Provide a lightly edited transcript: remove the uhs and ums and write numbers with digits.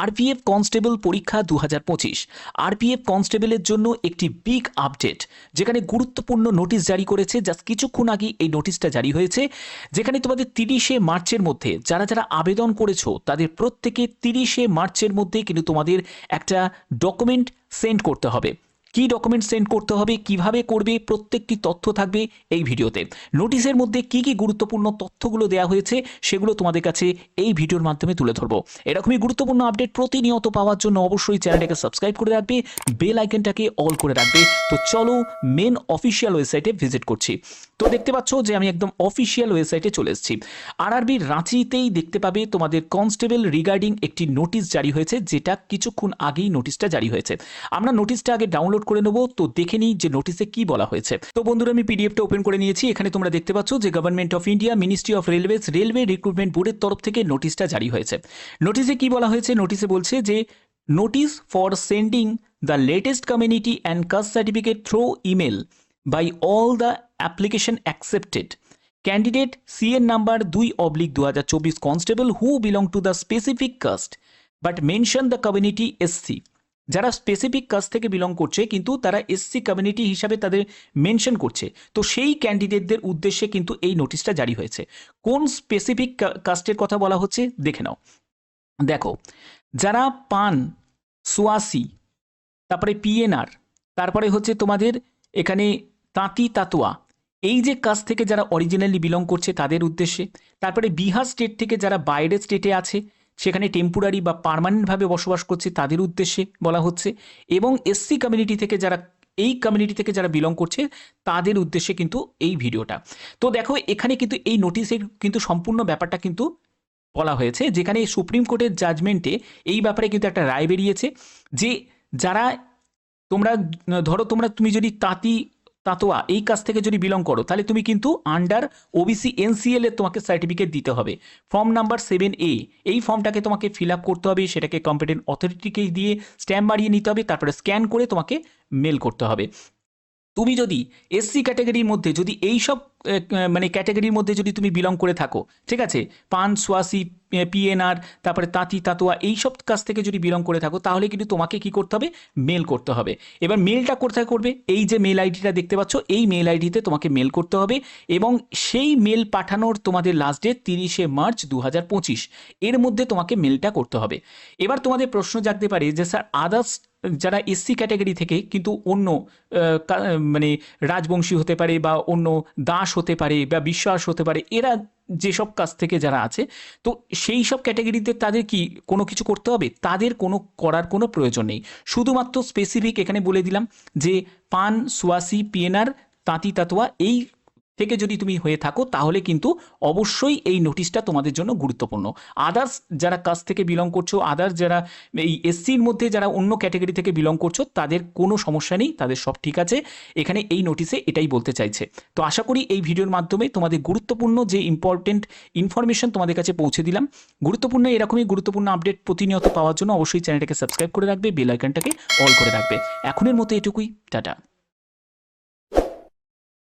RPF constable পরীক্ষা 2025। RPF কনস্টেবলের জন্য একটি বিগ আপডেট, যেখানে গুরুত্বপূর্ণ নোটিশ জারি করেছে। জাস্ট কিছুক্ষণ আগে এই নোটিশটা জারি হয়েছে, যেখানে তোমাদের 30শে মার্চের মধ্যে যারা যারা আবেদন করেছো তাদের প্রত্যেকে 30শে মার্চের মধ্যে কিন্তু তোমাদের একটা ডকুমেন্ট সেন্ড করতে হবে। কি ডকুমেন্ট সেন্ড করতে হবে, কিভাবে করবে, প্রত্যেকটি তথ্য থাকবে এই ভিডিওতে। নোটিশের মধ্যে কি কি গুরুত্বপূর্ণ তথ্যগুলো দেওয়া হয়েছে সেগুলো তোমাদের কাছে এই ভিডিওর মাধ্যমে তুলে ধরবো। এরকমই গুরুত্বপূর্ণ আপডেট প্রতিনিয়ত পাওয়ার জন্য অবশ্যই চ্যানেলটাকে সাবস্ক্রাইব করে রাখবে, বেল আইকনটাকে অল করে রাখবে। তো চলো মেন অফিসিয়াল ওয়েবসাইটে ভিজিট করছি। তো দেখতে পাচ্ছ যে আমি একদম অফিসিয়াল ওয়েবসাইটে চলে এসেছি। আরআরবি রাঁচিতেই দেখতে পাবে তোমাদের কনস্টেবল রিগার্ডিং একটি নোটিশ জারি হয়েছে, যেটা কিছুক্ষণ আগেই নোটিশটা জারি হয়েছে। আমরা নোটিশটা আগে ডাউনলোড করে নেব, তো দেখে নিই যে নোটিশে কি বলা হয়েছে। তো বন্ধুরা আমি পিডিএফটা ওপেন করে নিয়েছি। এখানে তোমরা দেখতে পাচ্ছ যে government of India, ministry of railways, railway recruitment বোর্ডের তরফ থেকে নোটিশটা জারি হয়েছে। নোটিশে কি বলা হয়েছে? নোটিশে বলছে যে notice for sending the latest community and caste certificate through email by all the application accepted. Candidate CN number 2/2024 constable who belong to the specific caste but mention the community SC. যারা specific caste থেকে belong করছে কিন্তু তারা SC community হিসাবে তাদের mention করছে, তো সেই ক্যান্ডিডেটদের উদ্দেশ্যে কিন্তু এই নোটিশটা জারি হয়েছে। কোন স্পেসিফিক কাস্টের কথা বলা হচ্ছে দেখে নাও। দেখো, যারা পান, সোয়াসি, তারপরে পিএনআর, তারপরে হচ্ছে তোমাদের এখানে তাঁতি তাতোয়া, এই যে কাস্ট থেকে যারা অরিজিনালি বিলং করছে তাদের উদ্দেশ্যে। তারপরে বিহার স্টেট থেকে যারা বাইরের স্টেটে আছে, সেখানে টেম্পোরারি বা পার্মানেন্টভাবে বসবাস করছে তাদের উদ্দেশ্যে বলা হচ্ছে। এবং এসসি কমিউনিটি থেকে যারা, এই কমিউনিটি থেকে যারা বিলং করছে তাদের উদ্দেশ্যে কিন্তু এই ভিডিওটা। তো দেখো এখানে কিন্তু এই নোটিশের কিন্তু সম্পূর্ণ ব্যাপারটা কিন্তু বলা হয়েছে, যেখানে সুপ্রিম কোর্টের জাজমেন্টে এই ব্যাপারে কিন্তু একটা রায় বেরিয়েছে যে যারা তোমরা ধরো তুমি যদি তাতোয়া এই কাজ থেকে যদি বিলং করো, তাহলে তুমি কিন্তু আন্ডার ওবিসি এনসিএল এর তোমাকে সার্টিফিকেট দিতে হবে। ফর্ম নাম্বার 7A, এই ফর্মটাকে তোমাকে ফিল আপ করতে হবে, সেটাকে কম্পিটেন্ট অথরিটিকে দিয়ে স্ট্যাম্প মারিয়ে নিতে হবে, তারপরে স্ক্যান করে তোমাকে মেল করতে হবে। তুমি যদি এসসি ক্যাটাগরির মধ্যে যদি এই সব মানে ক্যাটাগরির মধ্যে যদি তুমি বিলং করে থাকো, ঠিক আছে, পান, সোয়াসি, পিএনআর, তারপরে তাঁতি তাতোয়া এইসব কাছ থেকে যদি বিলং করে থাকো, তাহলে কিন্তু তোমাকে কি করতে হবে? মেল করতে হবে। এবার মেলটা কোথায় করবে? এই যে মেল আইডিটা দেখতে পাচ্ছ, এই মেল আইডিতে তোমাকে মেল করতে হবে এবং সেই মেল পাঠানোর তোমাদের লাস্ট ডেট 30শে মার্চ 2025, এর মধ্যে তোমাকে মেলটা করতে হবে। এবার তোমাদের প্রশ্ন জাগতে পারে যে স্যার আদার্স যারা এসসি ক্যাটাগরি থেকে কিন্তু অন্য মানে রাজবংশী হতে পারে বা অন্য দাস হতে পারে বা বিশ্বাস হতে পারে, এরা যেসব কাজ থেকে যারা আছে, তো সেই সব ক্যাটাগরিতে তাদের কি কোনো কিছু করতে হবে? তাদের কোনো করার কোনো প্রয়োজন নেই। শুধুমাত্র স্পেসিফিক এখানে বলে দিলাম যে পান, সোয়াসি, পিএনআর, তাঁতি তাতোয়া এই থেকে যদি তুমি হয়ে থাকো, তাহলে কিন্তু অবশ্যই এই নোটিশটা তোমাদের জন্য গুরুত্বপূর্ণ। আদার্স যারা কাস্ট থেকে বিলং করছো, আদার্স যারা এই এসসির মধ্যে যারা অন্য ক্যাটাগরি থেকে বিলং করছো, তাদের কোনো সমস্যা নেই, তাদের সব ঠিক আছে। এখানে এই নোটিশে এটাই বলতে চাইছে। তো আশা করি এই ভিডিওর মাধ্যমে তোমাদের গুরুত্বপূর্ণ যে ইম্পর্টেন্ট ইনফরমেশন তোমাদের কাছে পৌঁছে দিলাম। গুরুত্বপূর্ণ এরকমই গুরুত্বপূর্ণ আপডেট প্রতিনিয়ত পাওয়ার জন্য অবশ্যই চ্যানেলটাকে সাবস্ক্রাইব করে রাখবে, বেল আইকনটাকে অল করে রাখবে। এখনের মতো এটুকুই, টাটা।